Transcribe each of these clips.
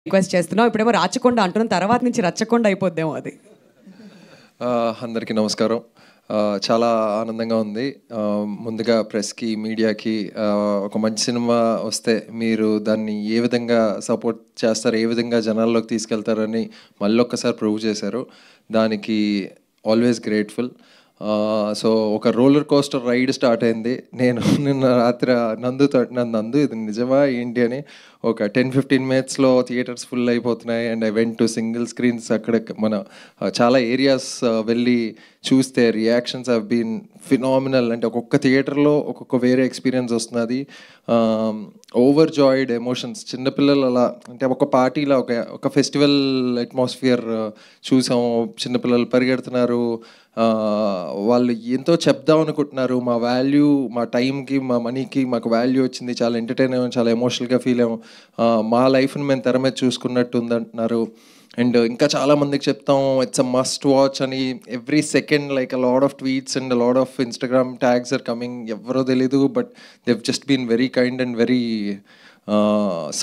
Request చేస్తున్నాం. ఇప్పుడేమో రాచకొండ అంటున్నాం, తర్వాత నుంచి రచ్చకొండ అయిపోద్దేమో అది. అందరికీ నమస్కారం. చాలా ఆనందంగా ఉంది. ముందుగా ప్రెస్కి, మీడియాకి ఒక మంచి సినిమా వస్తే మీరు దాన్ని ఏ విధంగా సపోర్ట్ చేస్తారు, ఏ విధంగా జనాల్లోకి తీసుకెళ్తారని మళ్ళీ ఒక్కసారి ప్రూవ్ చేశారు. దానికి ఆల్వేస్ గ్రేట్ఫుల్. సో ఒక రోలర్ కోస్టర్ రైడ్ స్టార్ట్ అయింది. నేను నిన్న రాత్రి నందు ఇది నిజమా ఏంటి అని ఒక 10-15 మినిట్స్లో థియేటర్స్ ఫుల్ అయిపోతున్నాయి. And I went to single screens. అక్కడ మన చాలా ఏరియాస్ వెళ్ళి చూస్తే రియాక్షన్స్ హ్యావ్ బీన్ ఫినామినల్. అంటే ఒక్కొక్క థియేటర్లో ఒక్కొక్క వేరే ఎక్స్పీరియన్స్ వస్తున్నది. Overjoyed emotions. చిన్నపిల్లలు అలా అంటే ఒక పార్టీలో ఒక ఫెస్టివల్ అట్మాస్ఫియర్ చూసాము. చిన్నపిల్లలు పరిగెడుతున్నారు, వాళ్ళు ఎంతో చెప్దాం అనుకుంటున్నారు. మా వాల్యూ, మా టైంకి, మా మనీకి మాకు వాల్యూ వచ్చింది, చాలా ఎంటర్టైన్ అయ్యాం, చాలా ఎమోషనల్గా ఫీల్ అయ్యాం, మా లైఫ్ని మేము తెర మీద చూసుకున్నట్టు ఉందంటున్నారు. అండ్ ఇంకా చాలామందికి చెప్తాం ఇట్స్ అ మస్ట్ వాచ్ అని. Every second like a lot of tweets and a lot of Instagram tags are coming. ఎవరో తెలీదు, but they've just been very kind and very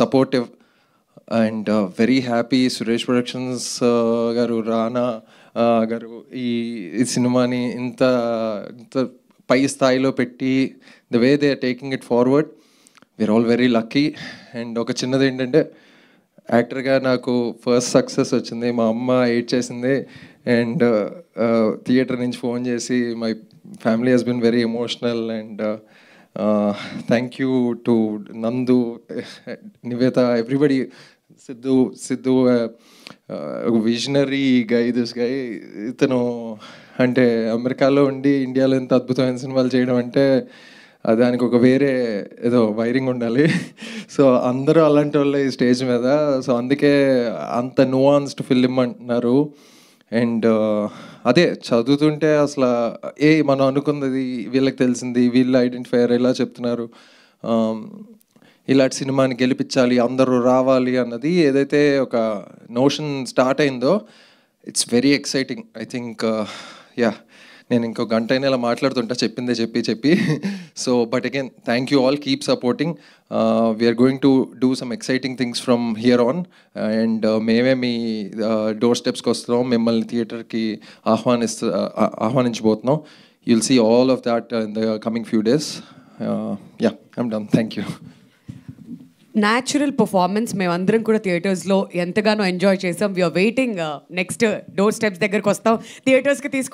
supportive and very happy. Suresh productions గారు, రానా గారు ఈ సినిమాని ఇంత పై స్థాయిలో పెట్టి the way they are taking it forward, we're all very lucky. And ఒక చిన్నది ఏంటంటే, యాక్టర్గా నాకు ఫస్ట్ సక్సెస్ వచ్చింది. మా అమ్మ ఎయిట్ చేసింది అండ్ థియేటర్ నుంచి ఫోన్ చేసి my family has been very emotional. And thank you to Nandu, Nivetha, everybody. Siddhu ఒక విజనరీ గై. దిస్ గై, ఇతను అంటే అమెరికాలో ఉండి ఇండియాలో ఎంత అద్భుతమైన సినిమాలు చేయడం అంటే దానికి ఒక వేరే ఏదో వైరింగ్ ఉండాలి. సో అందరూ అలాంటి వాళ్ళే ఈ స్టేజ్ మీద. సో అందుకే అంత నువాన్స్డ్ ఫిల్మ్ అంటున్నారు. అండ్ అదే చదువుతుంటే అసలు మనం అనుకున్నది వీళ్ళకి తెలిసింది, వీళ్ళు ఐడెంటిఫైయర్ ఇలా చెప్తున్నారు. ఇలాంటి సినిమాని గెలిపించాలి, అందరూ రావాలి అన్నది ఏదైతే ఒక నోషన్ స్టార్ట్ అయిందో, it's very exciting. I think yeah, నేను ఇంకో గంట అయినా ఇలా మాట్లాడుతుంటా చెప్పిందే చెప్పి. So but again thank you all, keep supporting. We're going to do some exciting things from here on. And మేమే మీ డోర్ స్టెప్స్కి వస్తున్నాం, మిమ్మల్ని థియేటర్కి ఆహ్వానించబోతున్నాం. You'll see all of that in the coming few days. Yeah, I'm done. Thank you. Natural performance మేమందరం కూడా థియేటర్స్లో ఎంతగానో ఎంజాయ్ చేసాం. We're waiting next door steps దగ్గరకు వస్తాం, థియేటర్స్కి తీసుకు